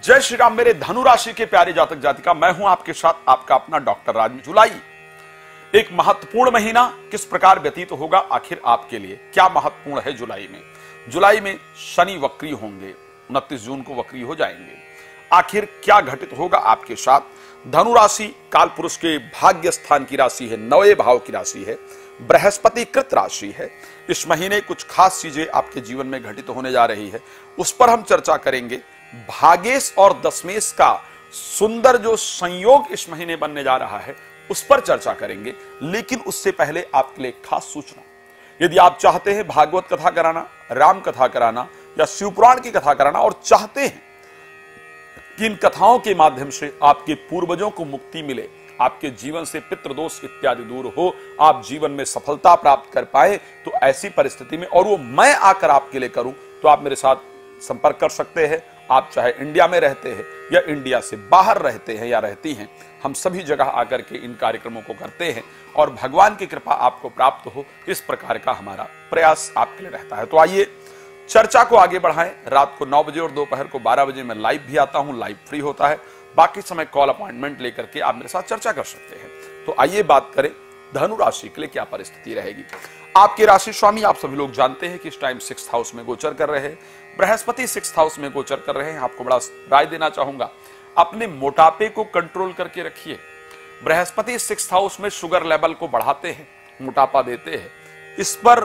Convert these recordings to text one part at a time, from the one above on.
जय श्री राम। मेरे धनु राशि के प्यारे जातक जातिका, मैं हूं आपके साथ आपका अपना डॉक्टर राज। जुलाई एक महत्वपूर्ण महीना किस प्रकार व्यतीत होगा, आखिर आपके लिए क्या महत्वपूर्ण है जुलाई में? जुलाई में शनि वक्री होंगे, 29 जून को वक्री हो जाएंगे। आखिर क्या घटित होगा आपके साथ? धनु राशि काल पुरुष के भाग्य स्थान की राशि है, 9वें भाव की राशि है, बृहस्पति कृत राशि है। इस महीने कुछ खास चीजें आपके जीवन में घटित होने जा रही है, उस पर हम चर्चा करेंगे। भागेश और दशमेश का सुंदर जो संयोग इस महीने बनने जा रहा है उस पर चर्चा करेंगे। लेकिन उससे पहले आपके लिए खास सूचना, यदि आप चाहते हैं भागवत कथा कराना, राम कथा कराना या शिवपुराण की कथा कराना और चाहते हैं कि इन कथाओं के माध्यम से आपके पूर्वजों को मुक्ति मिले, आपके जीवन से पितृदोष इत्यादि दूर हो, आप जीवन में सफलता प्राप्त कर पाए, तो ऐसी परिस्थिति में और वो मैं आकर आपके लिए करूं तो आप मेरे साथ संपर्क कर सकते हैं। आप चाहे इंडिया में रहते हैं या इंडिया से बाहर रहते हैं या रहती हैं, हम सभी जगह आकर के इन कार्यक्रमों को करते हैं और भगवान की कृपा आपको प्राप्त हो, इस प्रकार का हमारा प्रयास आपके लिए रहता है। तो आइए चर्चा को आगे बढ़ाएं। रात को 9 बजे और दोपहर को 12 बजे मैं लाइव भी आता हूं, लाइव फ्री होता है। बाकी समय कॉल अपॉइंटमेंट लेकर के आप मेरे साथ चर्चा कर सकते हैं। तो आइए बात करें धनु राशि के लिए क्या परिस्थिति रहेगी। आपके राशि स्वामी आप सभी लोग जानते हैं कि इस टाइम 6th हाउस में गोचर कर रहे हैं, बृहस्पति 6th हाउस में गोचर कर रहे हैं। आपको बड़ा राय देना चाहूंगा, अपने मोटापे को कंट्रोल करके रखिए। बृहस्पति 6th हाउस में शुगर लेवल को बढ़ाते हैं, मोटापा देते हैं, इस पर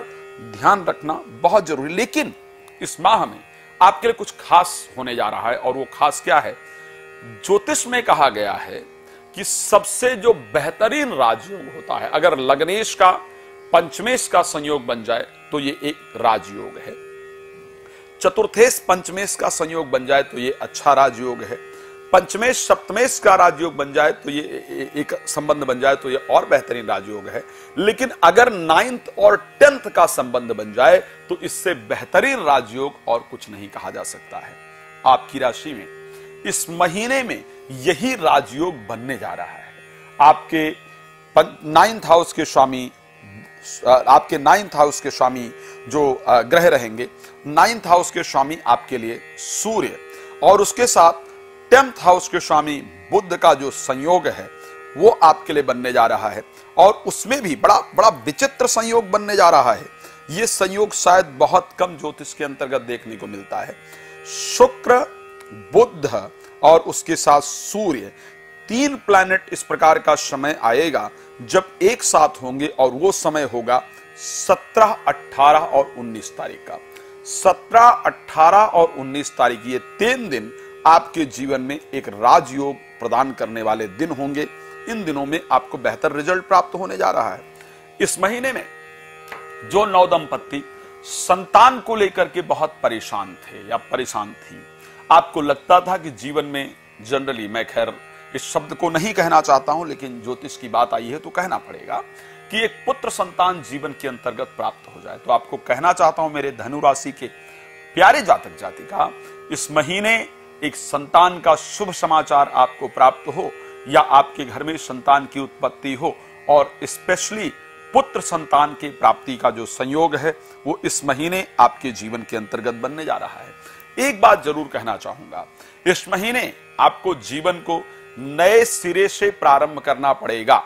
ध्यान रखना बहुत जरूरी। लेकिन इस माह में आपके लिए कुछ खास होने जा रहा है, और वो खास क्या है? ज्योतिष में कहा गया है कि सबसे जो बेहतरीन राजयोग होता है, अगर लग्नेश का पंचमेश का संयोग बन जाए तो ये एक राजयोग है, चतुर्थेश पंचमेश का संयोग बन जाए तो ये अच्छा राजयोग है, पंचमेश सप्तमेश का राजयोग बन जाए तो ये एक संबंध बन जाए तो ये और बेहतरीन राजयोग है। लेकिन अगर 9th और 10th का संबंध बन जाए तो इससे बेहतरीन राजयोग और कुछ नहीं कहा जा सकता है। आपकी राशि में इस महीने में यही राजयोग बनने जा रहा है। आपके 9th हाउस के स्वामी, आपके 9th हाउस के स्वामी जो ग्रह रहेंगे, 9th हाउस के स्वामी आपके लिए सूर्य और उसके साथ 10th हाउस के स्वामी बुध का जो संयोग है वो आपके लिए बनने जा रहा है। और उसमें भी बड़ा बड़ा विचित्र संयोग बनने जा रहा है। यह संयोग शायद बहुत कम ज्योतिष के अंतर्गत देखने को मिलता है। शुक्र, बुध और उसके साथ सूर्य, 3 प्लैनेट इस प्रकार का समय आएगा जब एक साथ होंगे, और वो समय होगा 17, 18 और 19 तारीख का। 17, 18 और 19 तारीख, ये 3 दिन आपके जीवन में एक राजयोग प्रदान करने वाले दिन होंगे। इन दिनों में आपको बेहतर रिजल्ट प्राप्त होने जा रहा है। इस महीने में जो नवदंपति संतान को लेकर के बहुत परेशान थे या परेशान थी, आपको लगता था कि जीवन में जनरली, मैं खैर इस शब्द को नहीं कहना चाहता हूं, लेकिन ज्योतिष की बात आई है तो कहना पड़ेगा कि एक पुत्र संतान जीवन के अंतर्गत प्राप्त हो जाए, तो आपको कहना चाहता हूं मेरे धनु राशि के प्यारे जातक जातिका, इस महीने एक संतान का शुभ समाचार आपको प्राप्त हो या आपके घर में संतान की उत्पत्ति हो, और स्पेशली पुत्र संतान के प्राप्ति का जो संयोग है वो इस महीने आपके जीवन के अंतर्गत बनने जा रहा है। एक बात जरूर कहना चाहूंगा, इस महीने आपको जीवन को नए सिरे से प्रारंभ करना पड़ेगा।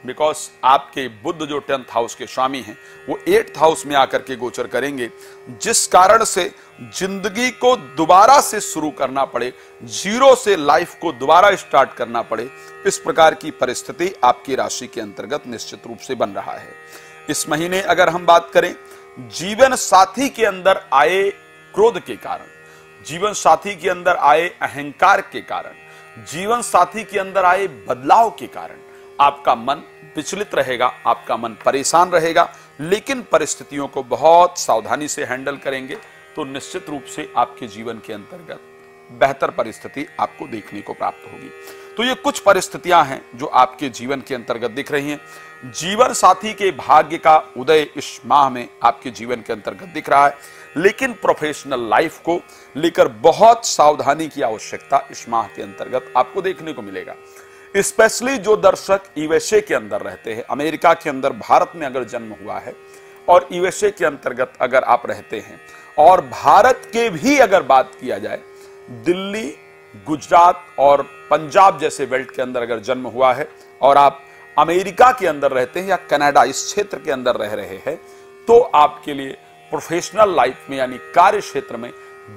बिकॉज आपके बुध जो 10th हाउस के स्वामी हैं वो 8th हाउस में आकर के गोचर करेंगे, जिस कारण से जिंदगी को दोबारा से शुरू करना पड़े, जीरो से लाइफ को दोबारा स्टार्ट करना पड़े, इस प्रकार की परिस्थिति आपकी राशि के अंतर्गत निश्चित रूप से बन रहा है। इस महीने अगर हम बात करें, जीवन साथी के अंदर आए क्रोध के कारण, जीवन साथी के अंदर आए अहंकार के कारण, जीवन साथी के अंदर आए बदलाव के कारण आपका मन विचलित रहेगा, आपका मन परेशान रहेगा। लेकिन परिस्थितियों को बहुत सावधानी से हैंडल करेंगे तो निश्चित रूप से आपके जीवन के अंतर्गत बेहतर परिस्थिति आपको देखने को प्राप्त होगी। तो ये कुछ परिस्थितियां हैं जो आपके जीवन के अंतर्गत दिख रही हैं। जीवन साथी के भाग्य का उदय इस माह में आपके जीवन के अंतर्गत दिख रहा है, लेकिन प्रोफेशनल लाइफ को लेकर बहुत सावधानी की आवश्यकता इस माह के अंतर्गत आपको देखने को मिलेगा। स्पेशली जो दर्शक यूएसए के अंदर रहते हैं, अमेरिका के अंदर, भारत में अगर जन्म हुआ है और यूएसए के अंतर्गत अगर आप रहते हैं, और भारत के भी अगर बात किया जाए, दिल्ली, गुजरात और पंजाब जैसे बेल्ट के अंदर अगर जन्म हुआ है और आप अमेरिका के अंदर रहते हैं या कनाडा इस क्षेत्र के अंदर रह रहे हैं, तो आपके लिए प्रोफेशनल लाइफ में यानी कार्य क्षेत्र में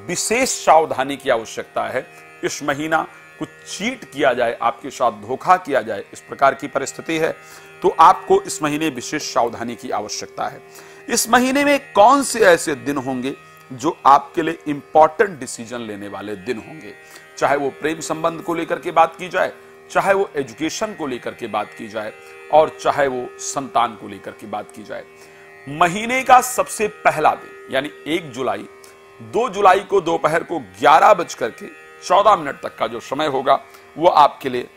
विशेष सावधानी की आवश्यकता है। इस महीना कुछ चीट किया जाए, आपके साथ धोखा किया जाए, इस प्रकार की परिस्थिति है, तो आपको इस महीने विशेष सावधानी की आवश्यकता है। इस महीने में कौन से ऐसे दिन होंगे जो आपके लिए इंपॉर्टेंट डिसीजन लेने वाले दिन होंगे, चाहे वो प्रेम संबंध को लेकर के बात की जाए, चाहे वो एजुकेशन को लेकर के बात की जाए, और चाहे वो संतान को लेकर के बात की जाए। महीने का सबसे पहला दिन यानी 1 जुलाई, 2 जुलाई को दोपहर को 11:14 तक का जो समय होगा वो आपके लिए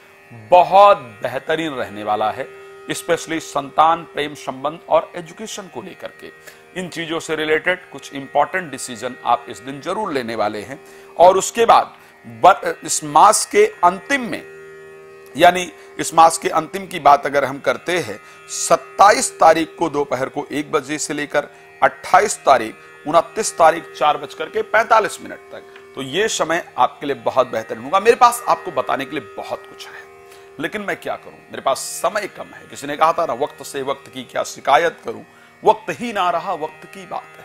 बहुत बेहतरीन रहने वाला है, स्पेशली संतान, प्रेम संबंध और एजुकेशन को लेकर के। इन चीजों से रिलेटेड कुछ इंपॉर्टेंट डिसीजन आप इस दिन जरूर लेने वाले हैं। और उसके बाद इस मास के अंतिम में, यानी इस मास के अंतिम की बात अगर हम करते हैं, 27 तारीख को दोपहर को 1 बजे से लेकर 28 तारीख 29 तारीख 4:45 तक, तो ये समय आपके लिए बहुत बेहतरीन होगा। मेरे पास आपको बताने के लिए बहुत कुछ है, लेकिन मैं क्या करूं, मेरे पास समय कम है। किसी ने कहा था ना, वक्त से वक्त की क्या शिकायत करूं, वक्त ही ना रहा वक्त की बात है।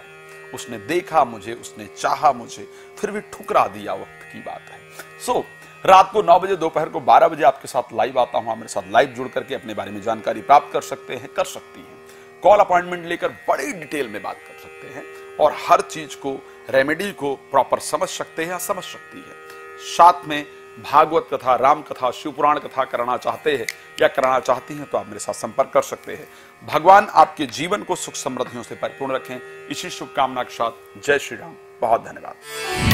उसने देखा मुझे, उसने चाहा मुझे, फिर भी ठुकरा दिया, वक्त की बात है। सो रात को 9 बजे, दोपहर को 12 बजे आपके साथ लाइव आता हूं। आप मेरे साथ लाइव जुड़ करके अपने बारे में जानकारी प्राप्त कर सकते हैं, कर सकती हैं। कॉल अपॉइंटमेंट लेकर बड़ी डिटेल में बात कर सकते हैं और हर चीज को, रेमेडी को प्रॉपर समझ सकते हैं या समझ सकती है। साथ में भागवत कथा, राम कथा, शिव पुराण कथा कराना चाहते हैं या कराना चाहती हैं तो आप मेरे साथ संपर्क कर सकते हैं। भगवान आपके जीवन को सुख समृद्धियों से परिपूर्ण रखें, इसी शुभकामना के साथ जय श्री राम। बहुत धन्यवाद।